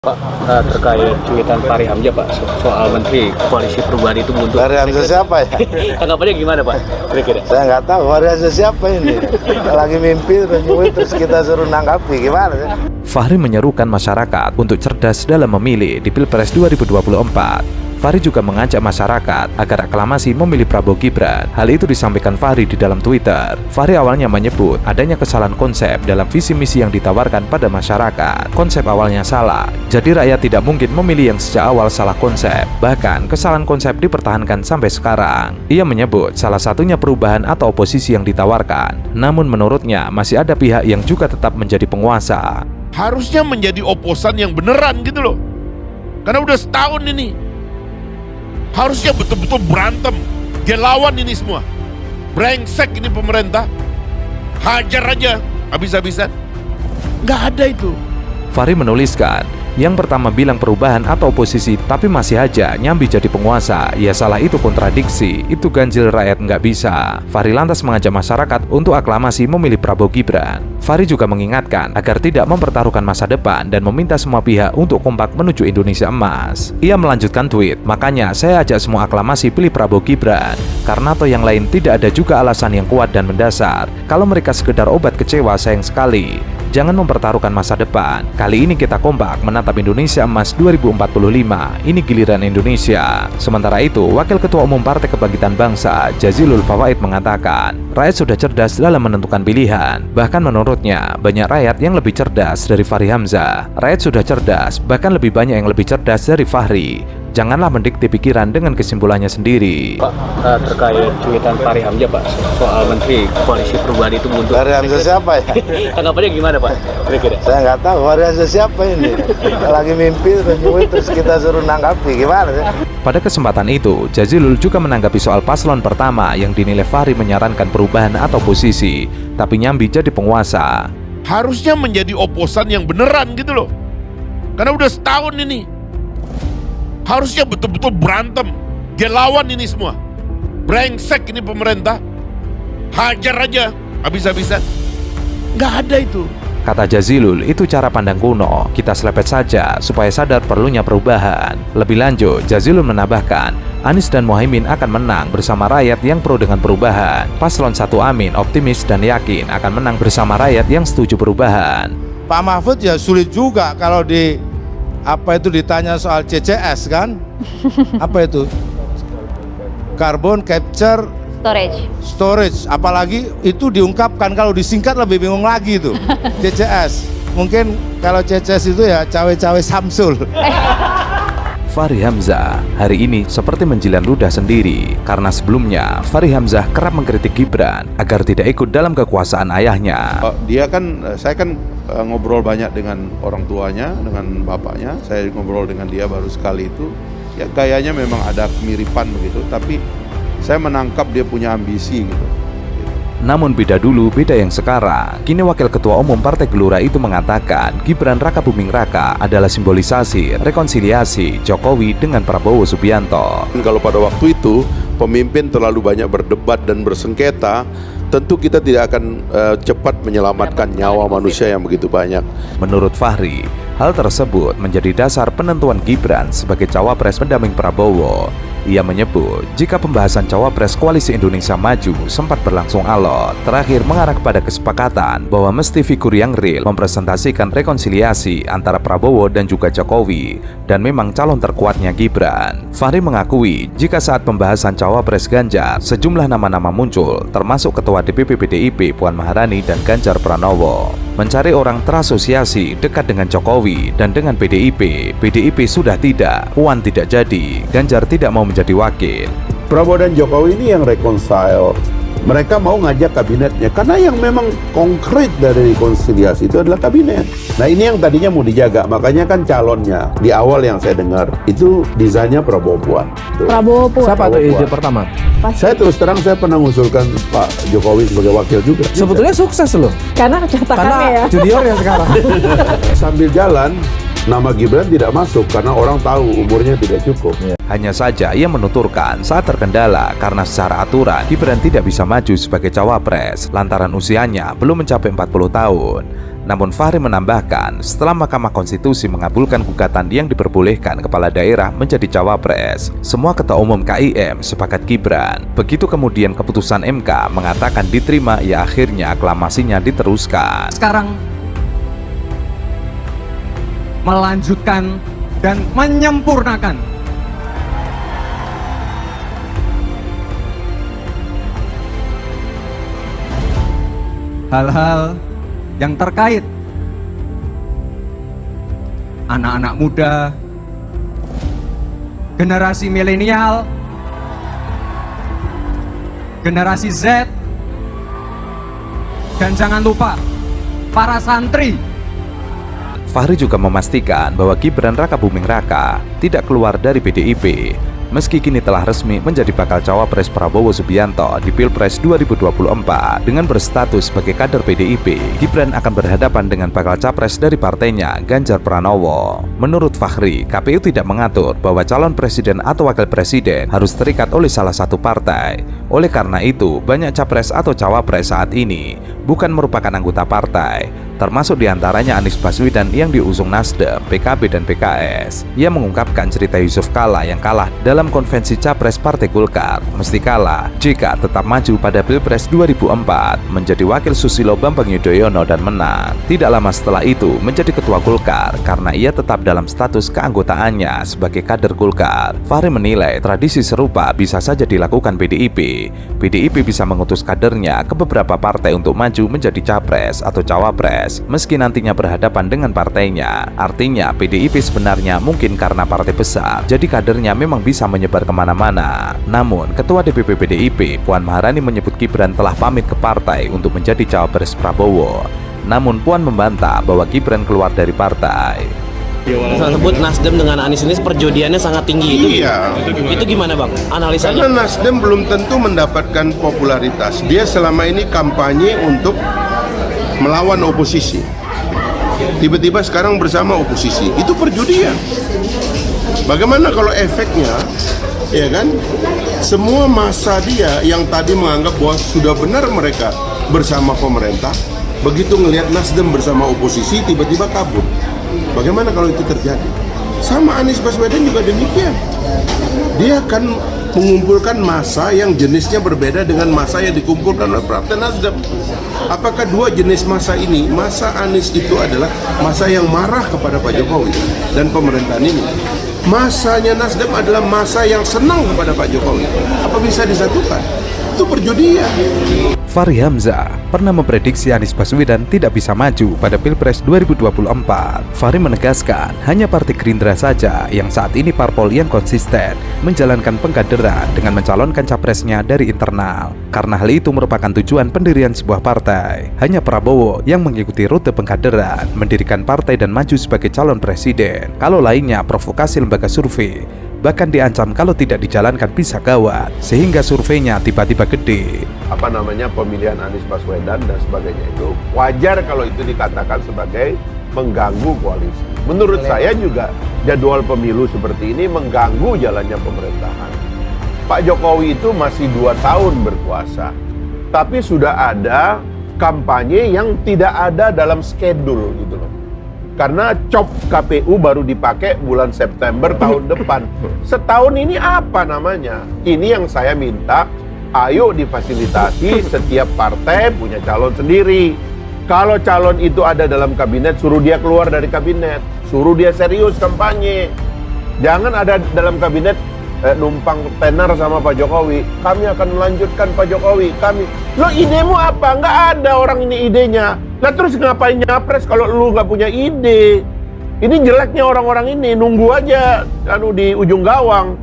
Pak, terkait cuitan Fahri Hamzah Pak soal Menteri Koalisi Perubahan itu buntu. Fahri Hamzah siapa ya? Tanggapannya gimana Pak? Kira-kira? Saya nggak tahu Fahri Hamzah siapa ini. Lagi mimpi terus kita suruh nanggapi gimana sih? Fahri menyerukan masyarakat untuk cerdas dalam memilih di Pilpres 2024. Fahri juga mengajak masyarakat agar aklamasi memilih Prabowo Gibran. Hal itu disampaikan Fahri di dalam Twitter. Fahri awalnya menyebut adanya kesalahan konsep dalam visi misi yang ditawarkan pada masyarakat. Konsep awalnya salah, jadi rakyat tidak mungkin memilih yang sejak awal salah konsep. Bahkan kesalahan konsep dipertahankan sampai sekarang. Ia menyebut salah satunya perubahan atau oposisi yang ditawarkan. Namun menurutnya masih ada pihak yang juga tetap menjadi penguasa. Harusnya menjadi oposan yang beneran gitu loh. Karena udah setahun ini. Harusnya betul-betul berantem. Dia lawan ini semua. Brengsek ini pemerintah. Hajar aja habis-habisan. Nggak ada itu. Fahri menuliskan, yang pertama bilang perubahan atau oposisi tapi masih aja nyambi jadi penguasa. Ya salah, itu kontradiksi, itu ganjil rakyat nggak bisa. Fahri lantas mengajak masyarakat untuk aklamasi memilih Prabowo Gibran. Fahri juga mengingatkan agar tidak mempertaruhkan masa depan dan meminta semua pihak untuk kompak menuju Indonesia emas. Ia melanjutkan tweet, makanya saya ajak semua aklamasi pilih Prabowo Gibran. Karena toh yang lain tidak ada juga alasan yang kuat dan mendasar. Kalau mereka sekedar obat kecewa, sayang sekali. Jangan mempertaruhkan masa depan. Kali ini kita kompak menatap Indonesia Emas 2045. Ini giliran Indonesia. Sementara itu, Wakil Ketua Umum Partai Kebangkitan Bangsa, Jazilul Fawait mengatakan, rakyat sudah cerdas dalam menentukan pilihan. Bahkan menurutnya, banyak rakyat yang lebih cerdas dari Fahri Hamzah. Rakyat sudah cerdas, bahkan lebih banyak yang lebih cerdas dari Fahri. Janganlah mendikte pikiran dengan kesimpulannya sendiri. Pak, terkait cuitan Fahri Hamzah Pak soal Menteri Koalisi Perubahan itu buntu. Fahri Hamzah siapa ya? Tanggapannya gimana Pak? Kira-kira? Saya nggak tahu Fahri Hamzah siapa ini. Lagi mimpi terus kita suruh nanggapi gimana sih? Pada kesempatan itu, Jazilul juga menanggapi soal paslon pertama yang dinilai Fahri menyarankan perubahan atau posisi, tapi nyambi jadi penguasa. Harusnya menjadi oposan yang beneran gitu loh. Karena udah setahun ini. Harusnya betul-betul berantem. Dia lawan ini semua. Brengsek ini pemerintah. Hajar aja habis-habisan. Nggak ada itu. Kata Jazilul, itu cara pandang kuno. Kita selepet saja supaya sadar perlunya perubahan. Lebih lanjut, Jazilul menambahkan, Anies dan Muhaimin akan menang bersama rakyat yang pro dengan perubahan. Paslon 1 Amin optimis dan yakin akan menang bersama rakyat yang setuju perubahan. Pak Mahfud ya sulit juga kalau ditanya soal CCS kan? Apa itu? Carbon Capture Storage, apalagi itu diungkapkan, kalau disingkat lebih bingung lagi itu. CCS, mungkin kalau CCS itu ya cawe-cawe Samsul. Fahri Hamzah hari ini seperti menjilat ludah sendiri karena sebelumnya Fahri Hamzah kerap mengkritik Gibran agar tidak ikut dalam kekuasaan ayahnya. Saya kan ngobrol banyak dengan orang tuanya, dengan bapaknya. Saya ngobrol dengan dia baru sekali itu. Ya gayanya memang ada kemiripan begitu, tapi saya menangkap dia punya ambisi gitu. Namun beda dulu, beda yang sekarang. Kini Wakil Ketua Umum Partai Gelora itu mengatakan Gibran Raka Buming Raka adalah simbolisasi rekonsiliasi Jokowi dengan Prabowo Subianto. Kalau pada waktu itu pemimpin terlalu banyak berdebat dan bersengketa, tentu kita tidak akan cepat menyelamatkan nyawa manusia yang begitu banyak. Menurut Fahri, hal tersebut menjadi dasar penentuan Gibran sebagai cawapres pendamping Prabowo. Ia menyebut jika pembahasan cawapres Koalisi Indonesia Maju sempat berlangsung alot, terakhir mengarah kepada kesepakatan bahwa mesti figur yang real mempresentasikan rekonsiliasi antara Prabowo dan juga Jokowi, dan memang calon terkuatnya Gibran. Fahri mengakui jika saat pembahasan cawapres Ganjar, sejumlah nama-nama muncul, termasuk Ketua DPP PDIP Puan Maharani dan Ganjar Pranowo. Mencari orang terasosiasi dekat dengan Jokowi dan dengan PDIP. PDIP sudah tidak, Puan tidak jadi, Ganjar tidak mau menjadi wakil. Prabowo dan Jokowi ini yang reconcile. Mereka mau ngajak kabinetnya karena yang memang konkret dari rekonsiliasi itu adalah kabinet. Nah ini yang tadinya mau dijaga, makanya kan calonnya di awal yang saya dengar itu desainnya Prabowo Puan. Prabowo Puan. Siapa tuh ide pertama? Saya terus terang saya pernah mengusulkan Pak Jokowi sebagai wakil juga. Sebetulnya sukses loh. Karena cetakannya ya. Junior ya sekarang. Sambil jalan nama Gibran tidak masuk karena orang tahu umurnya tidak cukup. Hanya saja ia menuturkan saat terkendala karena secara aturan Gibran tidak bisa maju sebagai cawapres lantaran usianya belum mencapai 40 tahun. Namun Fahri menambahkan, setelah Mahkamah Konstitusi mengabulkan gugatan yang diperbolehkan kepala daerah menjadi cawapres, semua ketua umum KIM sepakat Gibran. Begitu kemudian keputusan MK mengatakan diterima, ya akhirnya aklamasinya diteruskan. Sekarang melanjutkan dan menyempurnakan hal-hal yang terkait anak-anak muda, generasi milenial, generasi Z, dan jangan lupa para santri. Fahri juga memastikan bahwa Gibran Rakabuming Raka tidak keluar dari PDIP, meski kini telah resmi menjadi bakal cawapres Prabowo Subianto di Pilpres 2024. Dengan berstatus sebagai kader PDIP, Gibran akan berhadapan dengan bakal capres dari partainya, Ganjar Pranowo. Menurut Fahri, KPU tidak mengatur bahwa calon presiden atau wakil presiden harus terikat oleh salah satu partai. Oleh karena itu, banyak capres atau cawapres saat ini bukan merupakan anggota partai, termasuk diantaranya Anies Baswedan yang diusung Nasdem, PKB, dan PKS. Ia mengungkapkan cerita Yusuf Kala yang kalah dalam konvensi capres Partai Golkar, mesti kalah jika tetap maju pada Pilpres 2004, menjadi wakil Susilo Bambang Yudhoyono dan menang. Tidak lama setelah itu menjadi ketua Golkar karena ia tetap dalam status keanggotaannya sebagai kader Golkar. Fahri menilai tradisi serupa bisa saja dilakukan PDIP. PDIP bisa mengutus kadernya ke beberapa partai untuk maju menjadi capres atau cawapres, meski nantinya berhadapan dengan partainya. Artinya PDIP sebenarnya mungkin karena partai besar, jadi kadernya memang bisa menyebar kemana-mana. Namun Ketua DPP PDIP Puan Maharani menyebut Gibran telah pamit ke partai untuk menjadi cawapres Prabowo. Namun Puan membantah bahwa Gibran keluar dari partai. Tersebut Nasdem dengan Anies ini perjodohannya sangat tinggi. Itu gimana Bang? Analisanya? Karena Nasdem belum tentu mendapatkan popularitas. Dia selama ini kampanye untuk melawan oposisi. Tiba-tiba sekarang bersama oposisi. Itu perjudian. Bagaimana kalau efeknya, ya kan? Semua masa dia yang tadi menganggap bahwa sudah benar mereka bersama pemerintah, begitu ngelihat Nasdem bersama oposisi, tiba-tiba kabur. Bagaimana kalau itu terjadi? Sama Anies Baswedan juga demikian. Dia akan mengumpulkan massa yang jenisnya berbeda dengan massa yang dikumpulkan oleh Partai Nasdem. Apakah dua jenis massa ini, massa Anies itu adalah massa yang marah kepada Pak Jokowi dan pemerintahan ini? Massanya Nasdem adalah massa yang senang kepada Pak Jokowi. Apa bisa disatukan? Itu perjudian. Fahri Hamzah pernah memprediksi Anies Baswedan tidak bisa maju pada Pilpres 2024. Fahri menegaskan hanya Partai Gerindra saja yang saat ini parpol yang konsisten menjalankan pengkaderan dengan mencalonkan capresnya dari internal. Karena hal itu merupakan tujuan pendirian sebuah partai. Hanya Prabowo yang mengikuti rute pengkaderan, mendirikan partai dan maju sebagai calon presiden. Kalau lainnya provokasi lembaga survei, bahkan diancam kalau tidak dijalankan bisa gawat, sehingga surveinya tiba-tiba gede. Pemilihan Anies Baswedan dan sebagainya itu wajar kalau itu dikatakan sebagai mengganggu koalisi. Menurut saya juga jadwal pemilu seperti ini mengganggu jalannya pemerintahan. Pak Jokowi itu masih 2 tahun berkuasa, tapi sudah ada kampanye yang tidak ada dalam schedule gitu loh. Karena COP KPU baru dipakai bulan September tahun depan. Setahun ini apa namanya? Ini yang saya minta, ayo difasilitasi setiap partai punya calon sendiri. Kalau calon itu ada dalam kabinet, suruh dia keluar dari kabinet. Suruh dia serius kampanye. Jangan ada dalam kabinet numpang tenar sama Pak Jokowi. Kami akan melanjutkan Pak Jokowi. Lo idemu apa? Nggak ada orang ini idenya. Nah terus ngapain nyapres kalau lu nggak punya ide? Ini jeleknya orang-orang ini, nunggu aja di ujung gawang.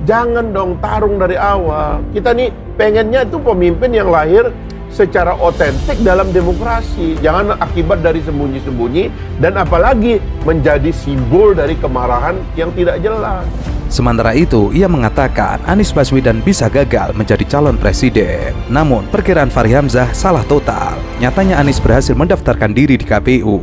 Jangan dong tarung dari awal. Kita nih pengennya itu pemimpin yang lahir secara otentik dalam demokrasi. Jangan akibat dari sembunyi-sembunyi dan apalagi menjadi simbol dari kemarahan yang tidak jelas. Sementara itu, ia mengatakan Anies Baswedan bisa gagal menjadi calon presiden. Namun, perkiraan Fahri Hamzah salah total. Nyatanya Anies berhasil mendaftarkan diri di KPU.